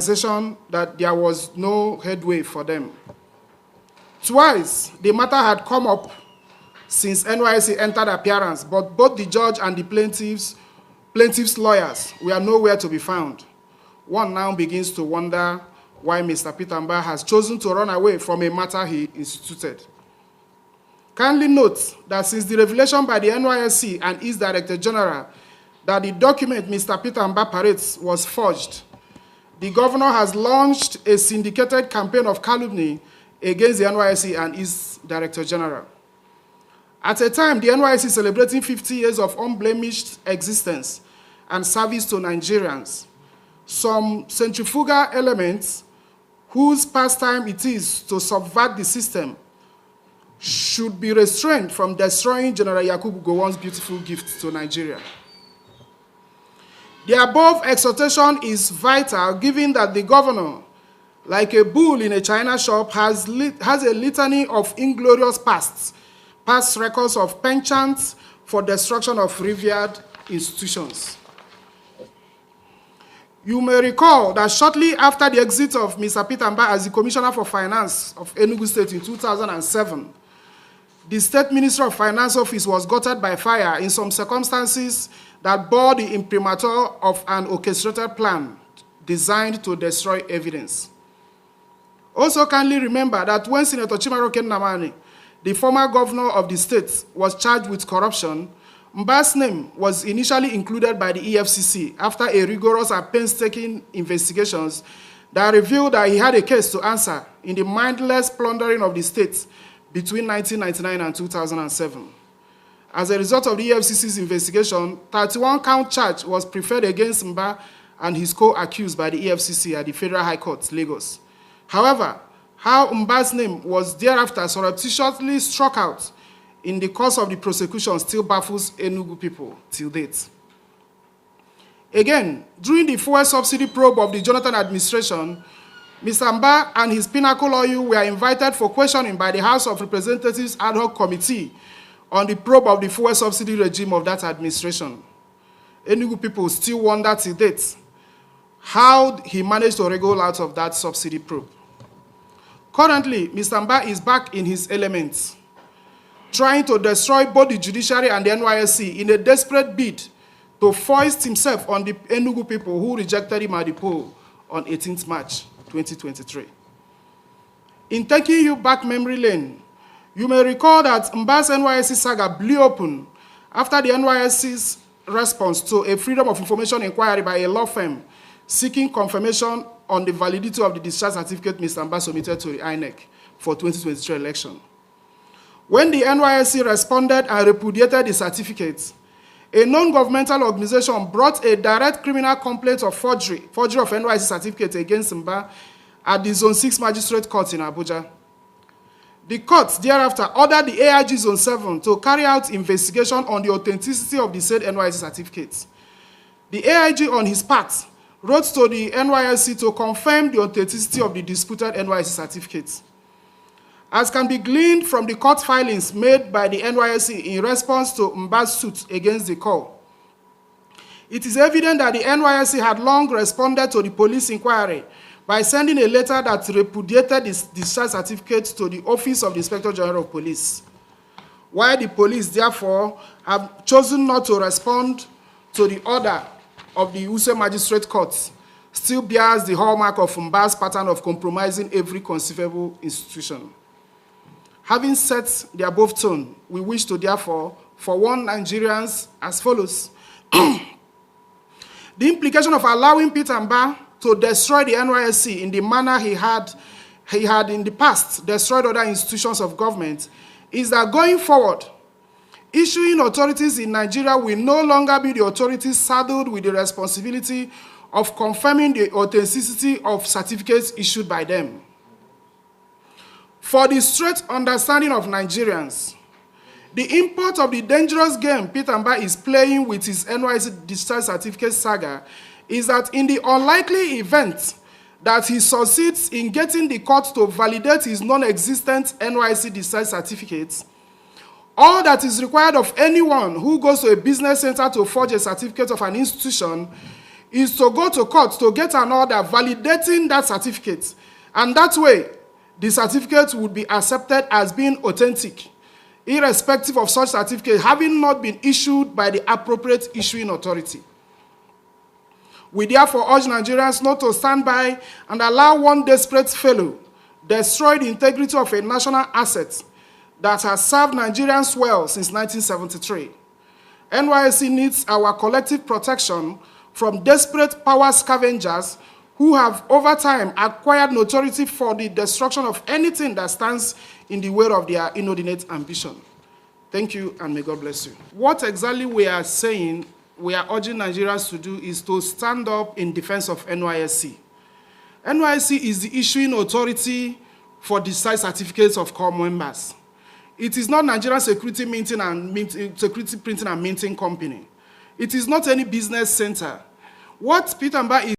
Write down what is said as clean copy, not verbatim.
realization that there was no headway for them. Twice, the matter had come up since NYSC entered appearance, but both the judge and the plaintiff's lawyers were nowhere to be found. One now begins to wonder why Mr. Peter Mbah has chosen to run away from a matter he instituted. Kindly note that since the revelation by the NYSC and its Director General that the document Mr. Peter Mbah parades was forged, the governor has launched a syndicated campaign of calumny against the NYSC and its Director General. At a time, the NYSC is celebrating 50 years of unblemished existence and service to Nigerians, some centrifugal elements whose pastime it is to subvert the system should be restrained from destroying General Yakubu Gowon's beautiful gift to Nigeria. The above exhortation is vital given that the governor, like a bull in a china shop, has a litany of inglorious past records of penchant for destruction of revered institutions. You may recall that shortly after the exit of Mr. Peter Mbah as the Commissioner for Finance of Enugu State in 2007, the State Ministry of Finance office was gutted by fire in some circumstances that bore the imprimatur of an orchestrated plan designed to destroy evidence. Also kindly remember that when Senator Chimaroke Nnamani, the former governor of the state, was charged with corruption, Mbah's name was initially included by the EFCC after a rigorous and painstaking investigations that revealed that he had a case to answer in the mindless plundering of the state between 1999 and 2007. As a result of the EFCC's investigation, 31-count charge was preferred against Mbah and his co-accused by the EFCC at the Federal High Court, Lagos. However, how Mbah's name was thereafter surreptitiously struck out in the course of the prosecution still baffles Enugu people till date. Again, during the fuel subsidy probe of the Jonathan administration, Mr. Mbah and his pinnacle oil were invited for questioning by the House of Representatives ad hoc committee on the probe of the fuel subsidy regime of that administration. Enugu people still wonder till date how he managed to wriggle out of that subsidy probe. Currently, Mr. Mbah is back in his elements, trying to destroy both the judiciary and the NYSC in a desperate bid to foist himself on the Enugu people who rejected him at the poll on 18th March 2023. In taking you back memory lane, you may recall that Mbah's NYSC saga blew open after the NYSC's response to a Freedom of Information inquiry by a law firm seeking confirmation on the validity of the discharge certificate Mr. Mbah submitted to the INEC for 2023 election. When the NYSC responded and repudiated the certificate, a non-governmental organization brought a direct criminal complaint of forgery of NYSC certificate against Mbah at the Zone 6 Magistrate Court in Abuja. The court thereafter ordered the AIG Zone 7 to carry out investigation on the authenticity of the said NYSC certificate. The AIG, on his part, wrote to the NYSC to confirm the authenticity of the disputed NYSC certificate. As can be gleaned from the court filings made by the NYSC in response to Mbah's suit against the call, it is evident that the NYSC had long responded to the police inquiry by sending a letter that repudiated the discharge certificate to the Office of the Inspector General of Police. While the police, therefore, have chosen not to respond to the order of the Use Magistrate Court, still bears the hallmark of Mbah's pattern of compromising every conceivable institution. Having set the above tone, we wish to therefore forewarn Nigerians as follows. The implication of allowing Peter Mbah to destroy the NYSC in the manner he had in the past destroyed other institutions of government is that going forward, issuing authorities in Nigeria will no longer be the authorities saddled with the responsibility of confirming the authenticity of certificates issued by them. For the straight understanding of Nigerians, the import of the dangerous game Peter Mbah is playing with his NYSC discharge certificate saga is that in the unlikely event that he succeeds in getting the court to validate his non-existent NYSC discharge certificate, all that is required of anyone who goes to a business center to forge a certificate of an institution is to go to court to get an order validating that certificate. And that way, the certificate would be accepted as being authentic, irrespective of such certificate having not been issued by the appropriate issuing authority. We therefore urge Nigerians not to stand by and allow one desperate fellow destroy the integrity of a national asset that has served Nigerians well since 1973. NYSC needs our collective protection from desperate power scavengers who have over time acquired notoriety for the destruction of anything that stands in the way of their inordinate ambition. Thank you, and may God bless you. What exactly we are saying, we are urging Nigerians to do is to stand up in defense of NYSC. NYSC is the issuing authority for the site certificates of core members. It is not Nigerian Security Printing and Minting Company. It is not any business center. What Peter Mbah is